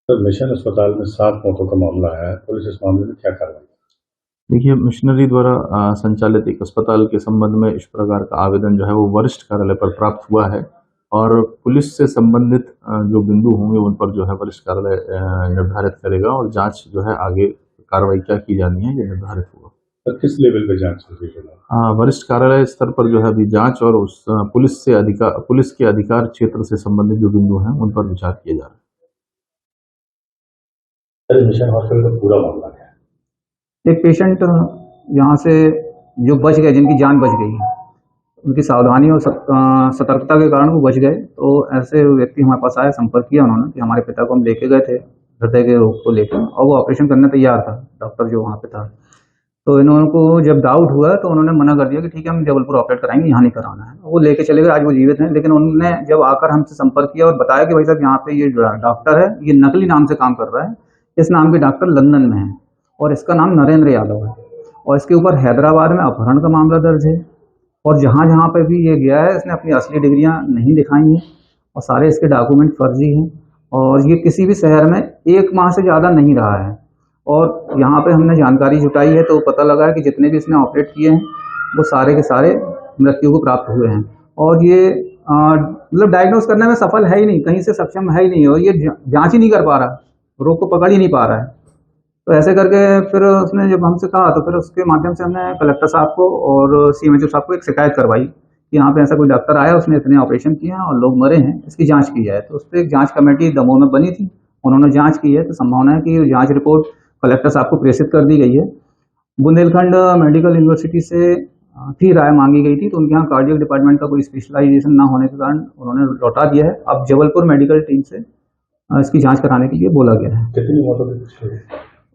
Sir, mission अस्पताल में 7 मौतों का मामला है। पुलिस इस मामले में क्या कार्रवाई? देखिए, मिशनरी द्वारा संचालित एक अस्पताल के संबंध में इस प्रकार का आवेदन जो है वो वरिष्ठ कार्यालय पर प्राप्त हुआ है और पुलिस से संबंधित जो बिंदु होंगे उन पर जो है वरिष्ठ कार्यालय निर्धारित करेगा और जांच जो है आगे कार्रवाई क्या की जानी है ये निर्धारित होगा। सर, किस लेवल पे जांच होगी फिलहाल? वरिष्ठ कार्यालय स्तर पर जो है अभी जांच और उस पुलिस के अधिकार क्षेत्र से संबंधित जो बिंदु हैं उन पर विचार किया जा रहा है। सर, मिशन हॉस्पिटल का पूरा मामला क्या है? एक पेशेंट यहाँ से जो बच गए, जिनकी जान बच गई, उनकी सावधानी और सतर्कता के कारण वो बच गए। तो ऐसे व्यक्ति हमारे पास आए, संपर्क किया उन्होंने कि हमारे पिता को हम लेके गए थे हृदय के रोग को लेकर और वो ऑपरेशन करने तैयार था, डॉक्टर जो वहाँ पे था। तो इन्होंने को जब डाउट हुआ तो उन्होंने मना कर दिया कि ठीक है हम जबलपुर ऑपरेट कराएंगे, यहाँ नहीं कराना है। वो लेके चले गए, आज वो जीवित हैं। लेकिन उन्होंने जब आकर हमसे संपर्क किया और बताया कि भाई साहब यहाँ पे ये डॉक्टर है, ये नकली नाम से काम कर रहा है, इस नाम के डॉक्टर लंदन में है और इसका नाम नरेंद्र यादव है और इसके ऊपर हैदराबाद में अपहरण का मामला दर्ज है और जहाँ जहाँ पे भी ये गया है इसने अपनी असली डिग्रियां नहीं दिखाई हैं और सारे इसके डॉक्यूमेंट फर्जी हैं और ये किसी भी शहर में 1 माह से ज़्यादा नहीं रहा है। और यहाँ पे हमने जानकारी जुटाई है तो पता लगा है कि जितने भी इसने ऑपरेट किए हैं वो सारे के सारे मृत्यु को प्राप्त हुए हैं और ये मतलब डायग्नोस करने में सफल है ही नहीं, कहीं से सक्षम है ही नहीं और ये जाँच ही नहीं कर पा रहा, रोग को पकड़ ही नहीं पा रहा है। तो ऐसे करके फिर उसने जब हमसे कहा तो फिर उसके माध्यम से हमने कलेक्टर साहब को और सीएमएचओ साहब को एक शिकायत करवाई कि यहाँ पे ऐसा कोई डॉक्टर आया, उसने इतने ऑपरेशन किए हैं और लोग मरे हैं, इसकी जांच की जाए। तो उस पर एक जांच कमेटी दमोह में बनी थी, उन्होंने जांच की है। तो संभावना है कि जांच रिपोर्ट कलेक्टर साहब को प्रेषित कर दी गई है। बुंदेलखंड मेडिकल यूनिवर्सिटी से थी राय मांगी गई थी तो उनके यहाँ कार्डियक डिपार्टमेंट का कोई स्पेशलाइजेशन ना होने के कारण उन्होंने लौटा दिया है। अब जबलपुर मेडिकल टीम से इसकी जाँच कराने के लिए बोला गया है। कितनी मौतों की पुष्टि हुई?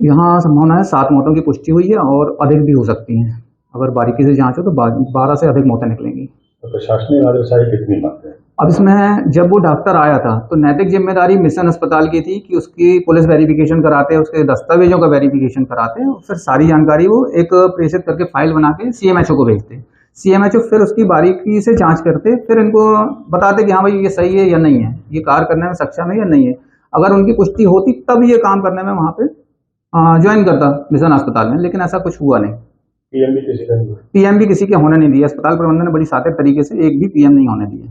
यहाँ संभावना है 7 मौतों की पुष्टि हुई है और अधिक भी हो सकती हैं। अगर बारीकी से जांच हो तो 12 से अधिक मौतें निकलेंगी। तो प्रशासनिक आदेशाई कितनी मानते हैं? अब इसमें जब वो डॉक्टर आया था तो नैतिक जिम्मेदारी मिशन अस्पताल की थी कि उसकी पुलिस वेरिफिकेशन कराते, उसके दस्तावेजों का वेरिफिकेशन कराते और फिर सारी जानकारी वो एक प्रेषित करके फाइल बना के सीएमएचओ को भेजते। सीएमएचओ फिर उसकी बारीकी से जांच करते, फिर इनको बताते कि हाँ भाई ये सही है या नहीं है, ये कार्य करने में सक्षम है या नहीं है। अगर उनकी पुष्टि होती तब ये काम करने में वहाँ पे ज्वाइन करता मिशन अस्पताल में, लेकिन ऐसा कुछ हुआ नहीं। पीएम भी किसी का नहीं हुआ? पीएम भी किसी के होने नहीं दिया। अस्पताल प्रबंधन ने बड़ी सार्थक तरीके से एक भी पीएम नहीं होने दिए।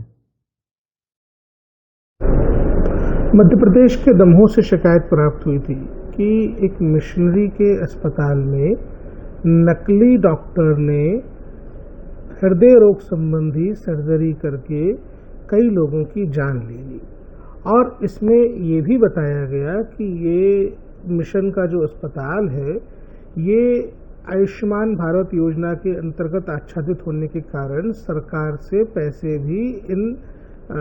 मध्य प्रदेश के दमोह से शिकायत प्राप्त हुई थी कि एक मिशनरी के अस्पताल में नकली डॉक्टर ने हृदय रोग संबंधी सर्जरी करके कई लोगों की जान ले ली और इसमें ये भी बताया गया कि ये मिशन का जो अस्पताल है ये आयुष्मान भारत योजना के अंतर्गत आच्छादित होने के कारण सरकार से पैसे भी इन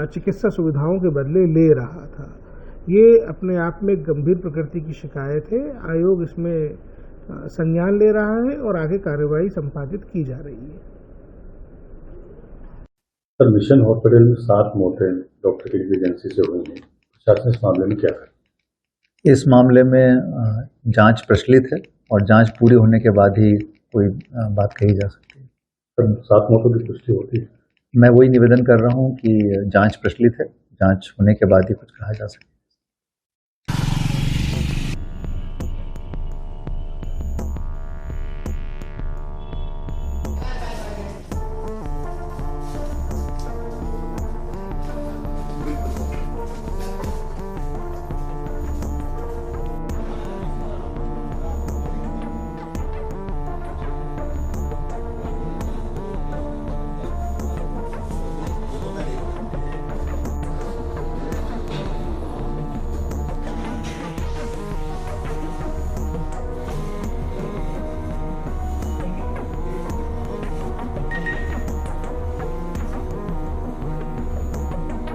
चिकित्सा सुविधाओं के बदले ले रहा था। ये अपने आप में गंभीर प्रकृति की शिकायत है। आयोग इसमें संज्ञान ले रहा है और आगे कार्रवाई संपादित की जा रही है। सर, मिशन हॉस्पिटल में 7 मौतें डॉक्टर की एजेंसी से हुई हैं। प्रशासन इस मामले में क्या करे? इस मामले में जांच प्रचलित है और जांच पूरी होने के बाद ही कोई बात कही जा सकती है। सर, 7 मौतों की पुष्टि होती है? मैं वही निवेदन कर रहा हूं कि जांच प्रचलित है, जांच होने के बाद ही कुछ कहा जा सकता है।